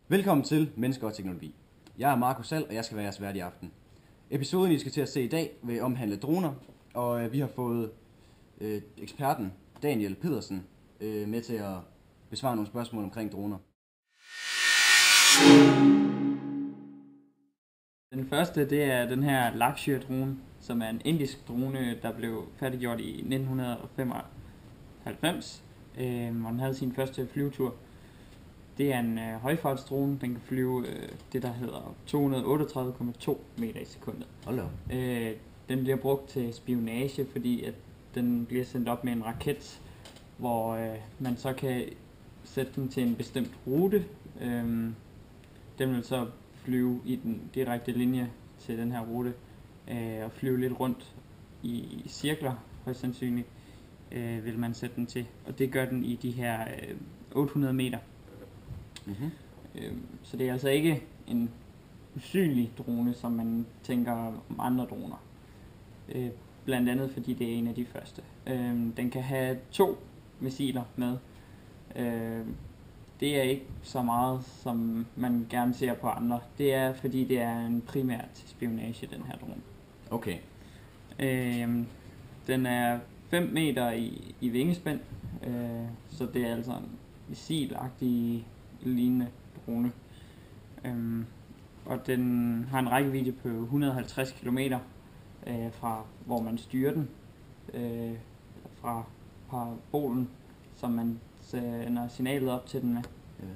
Velkommen til Mennesker og Teknologi. Jeg er Marco Sal, og jeg skal være jeres vært i aften. Episoden, I skal til at se i dag, vil omhandle droner, og vi har fået eksperten Daniel Pedersen med til at besvare nogle spørgsmål omkring droner. Den første, det er den her Lakshya-drone, som er en indisk drone, der blev færdiggjort i 1995, og den havde sin første flyvetur. Det er en højfartsdrone, den kan flyve det, der hedder 238,2 meter i sekundet. Den bliver brugt til spionage, fordi at den bliver sendt op med en raket, hvor man så kan sætte den til en bestemt rute. Den vil så flyve i den direkte linje til den her rute og flyve lidt rundt i cirkler, højst sandsynligt vil man sætte den til. Og det gør den i de her 800 meter. Mm-hmm. Så det er altså ikke en usynlig drone, som man tænker om andre droner. Blandt andet fordi det er en af de første. Den kan have 2 missiler med. Det er ikke så meget, som man gerne ser på andre. Det er fordi det er en primær til spionage, den her drone. Okay. Den er 5 meter i vingespænd, så det er altså en missilagtig lignende drone. Og den har en rækkevidde på 150 km fra hvor man styrer den, fra parabolen, som man sender signalet op til den med. Ja.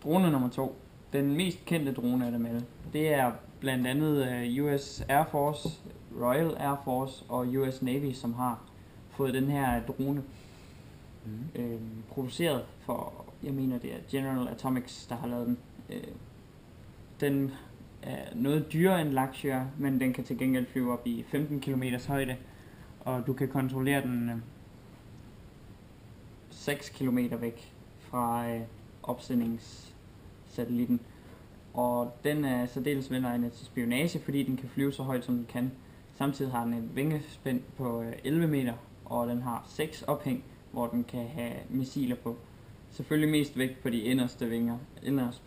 Drone nummer 2. Den mest kendte drone af dem alle. Det er blandt andet US Air Force, Royal Air Force og US Navy, som har fået den her drone produceret for, jeg mener det er General Atomics, der har lavet den. Den er noget dyrere end Lakshya, men den kan til gengæld flyve op i 15 km højde, og du kan kontrollere den 6 km væk fra opsendingssatellitten. Og den er særdeles velegnet til spionage, fordi den kan flyve så højt som den kan. Samtidig har den et vingespænd på 11 meter, og den har 6 ophæng, hvor den kan have missiler på. Selvfølgelig mest vægt på de inderst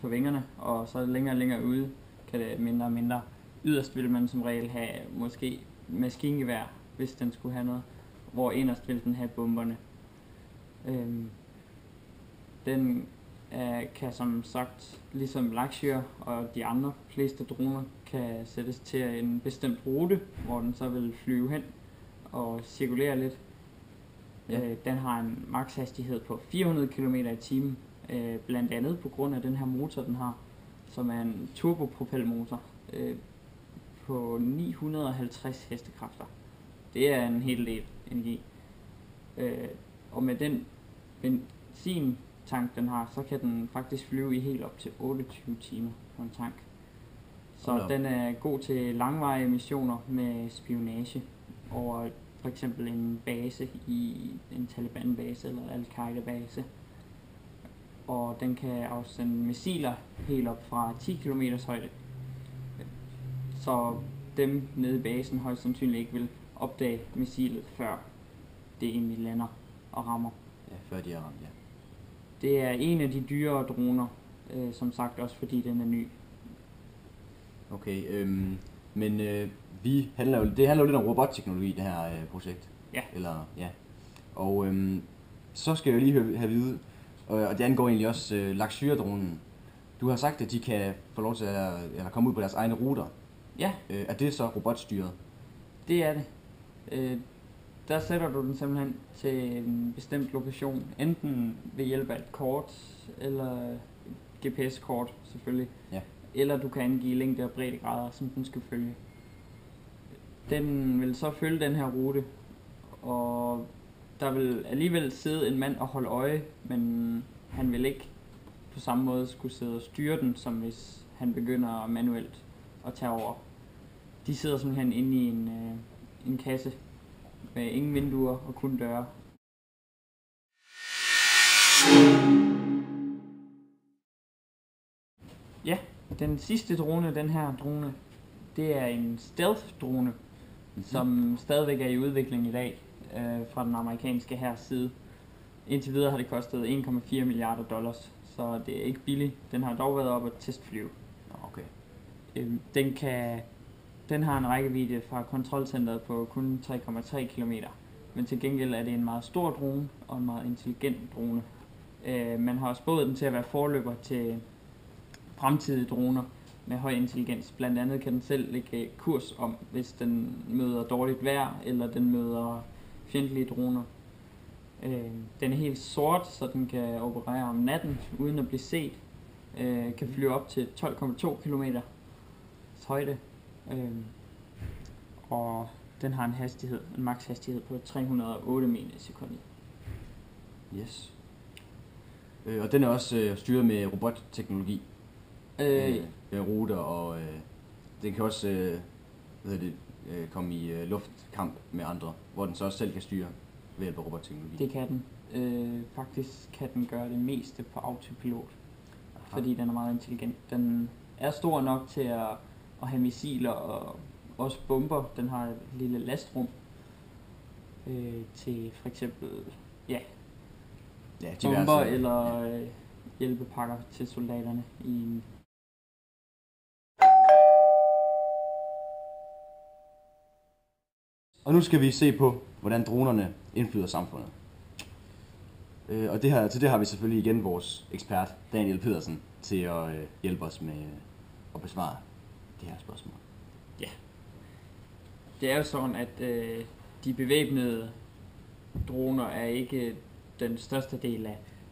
på vingerne, og så længere og længere ude kan det mindre og mindre. Yderst vil man som regel have måske maskingevær, hvis den skulle have noget, hvor inderst vil den have bomberne. Den kan som sagt, ligesom Lakshya og de andre fleste droner, kan sættes til en bestemt rute, hvor den så vil flyve hen og cirkulere lidt. Ja. Den har en makshastighed på 400 km i timen, blandt andet på grund af den her motor, den har, som er en turbopropelmotor på 950 hestekræfter. Det er en hel del energi. Og med den benzintank, den har, så kan den faktisk flyve i helt op til 28 timer på en tank. Så den er god til langvarige missioner med spionage over for eksempel en base i en Taliban-base eller Al-Qaida-base. Og den kan afsende missiler helt op fra 10 km højde. Så dem nede i basen højst sandsynligt ikke vil opdage missilet, før det egentlig lander og rammer. Ja, før de er ramt, ja. Det er en af de dyrere droner, som sagt også fordi den er ny. Okay, men det handler jo lidt om robotteknologi, det her projekt. Ja. Og så skal jeg jo lige have at vide, og det angår egentlig også Lakshya-dronen. Du har sagt, at de kan få lov til at komme ud på deres egne ruter. Ja. Er det så robotstyret? Det er det. Der sætter du den simpelthen til en bestemt lokation, enten ved hjælp af et kort, eller GPS-kort selvfølgelig. Ja. Eller du kan angive længde og breddegrader, som den skal følge. Den vil så følge den her rute, og der vil alligevel sidde en mand og holde øje, men han vil ikke på samme måde skulle sidde og styre den, som hvis han begynder manuelt at tage over. De sidder simpelthen inde i en kasse med ingen vinduer og kun døre. Ja, den sidste drone, den her drone, det er en stealth drone. som stadigvæk er i udvikling i dag fra den amerikanske hærs side. Indtil videre har det kostet 1,4 milliarder dollars, så det er ikke billigt. Den har dog været op at testflyve. Okay. Den har en rækkevidde fra kontrolcentret på kun 3,3 km, men til gengæld er det en meget stor drone og en meget intelligent drone. Man har spået den til at være forløber til fremtidige droner med høj intelligens. Blandt andet kan den selv lægge kurs om, hvis den møder dårligt vejr, eller den møder fjendtlige droner. Den er helt sort, så den kan operere om natten uden at blive set. Kan flyve op til 12,2 km højde. Og den har en maks hastighed på 308 meter i sekundet. Yes. Og den er også styret med robotteknologi. Ruter, og den kan også komme i luftkamp med andre, hvor den så også selv kan styre ved hjælp af robotteknologi. Det kan den. Faktisk kan den gøre det meste på autopilot, fordi den er meget intelligent. Den er stor nok til at have missiler og også bomber. Den har et lille lastrum til for eksempel bomber eller hjælpepakker til soldaterne i en. Og nu skal vi se på, hvordan dronerne indflyder samfundet. Og til det har vi selvfølgelig igen vores ekspert, Daniel Pedersen, til at hjælpe os med at besvare det her spørgsmål. Ja. Det er jo sådan, at de bevæbnede droner er ikke den største del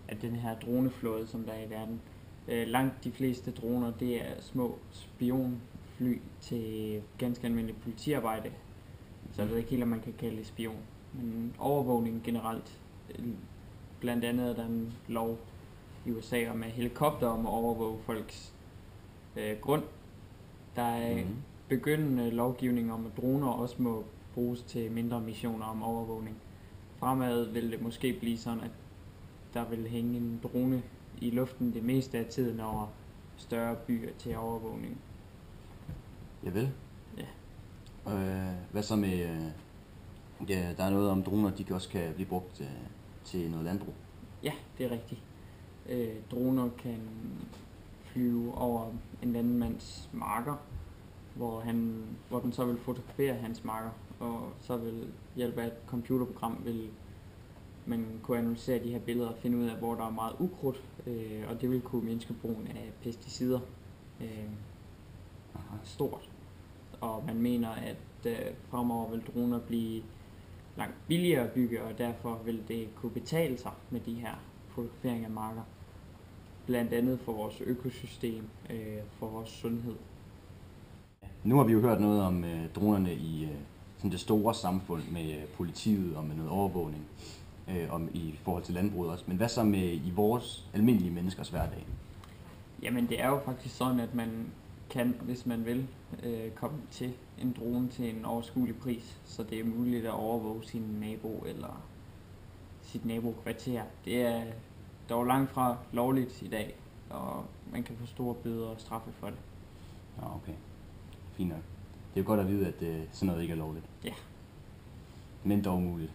af den her droneflåde, som der er i verden. Langt de fleste droner, det er små spionfly til ganske almindelig politiarbejde. Så jeg ved ikke helt, om man kan kalde det spion. Men overvågning generelt. Blandt andet er der en lov i USA om, at helikopter om at overvåge folks grund. Der er begyndende lovgivning om, at droner også må bruges til mindre missioner om overvågning. Fremad vil det måske blive sådan, at der vil hænge en drone i luften det meste af tiden over større byer til overvågning. Javel. Ja. Hvad så med, der er noget om droner, de også kan blive brugt til noget landbrug? Ja, det er rigtigt. Droner kan flyve over en landmands marker, hvor den så vil fotografere hans marker, og så vil hjælp af et computerprogram vil man kunne analysere de her billeder og finde ud af, hvor der er meget ukrudt, og det vil kunne mindske brugen af pesticider stort. Og man mener, at fremover vil droner blive langt billigere at bygge, og derfor vil det kunne betale sig med de her fotograferinger af marker. Blandt andet for vores økosystem, for vores sundhed. Nu har vi jo hørt noget om dronerne i sådan det store samfund med politiet og med noget overvågning i forhold til landbruget også. Men hvad så med i vores almindelige menneskers hverdag? Jamen det er jo faktisk sådan, at man kan, hvis man vil, komme til en drone til en overskuelig pris, så det er muligt at overvåge sin nabo eller sit nabokvarter. Det er dog langt fra lovligt i dag, og man kan få store bøder og straffe for det. Ja, okay. Fint nok. Det er jo godt at vide, at sådan noget ikke er lovligt. Ja. Men dog muligt.